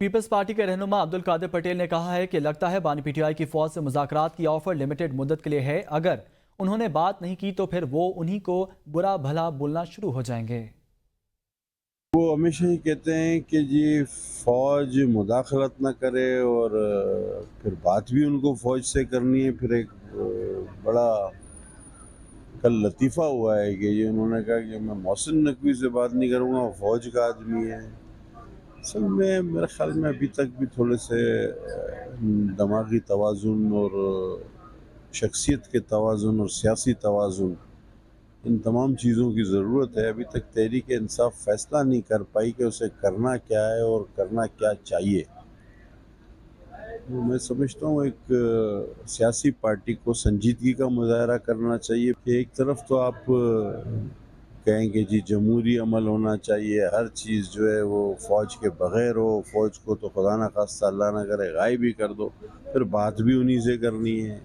Peoples party के रहनुमा अब्दुल कादिर पटेल ने कहा है कि लगता है बानी पीटीआई की फौज से मुज़ाकरात की ऑफर लिमिटेड मुद्दत के लिए है। अगर उन्होंने बात नहीं की तो फिर वो उन्हीं को बुरा भला बोलना शुरू हो जाएंगे। वो हमेशा ही कहते हैं कि जी फ़ौज मुदाखलत ना करे और फिर बात भी उनको फ़ौज से करनी है। फिर एक बड़ा कल लतीफ़ा हुआ है कि ये उन्होंने कहा कि मैं मोहसिन नकवी से बात नहीं करूँगा, वो फ़ौज का आदमी है। असल में मेरे ख़्याल में अभी तक भी थोड़े से दिमागी तवाज़ुन और शख्सियत के तवाज़ुन और सियासी तवाज़ुन, इन तमाम चीज़ों की ज़रूरत है। अभी तक तहरीक इंसाफ फ़ैसला नहीं कर पाई कि उसे करना क्या है और करना क्या चाहिए। तो मैं समझता हूँ एक सियासी पार्टी को संजीदगी का मुज़ाहरा करना चाहिए कि एक तरफ तो आप कहें कि जी जमहूरी अमल होना चाहिए, हर चीज़ जो है वो फ़ौज के बग़ैर हो, फ़ौज को तो खुदा न ख़ास्ता अल्लाह ना करे गायब ही कर दो, फिर बात भी उन्हीं से करनी है।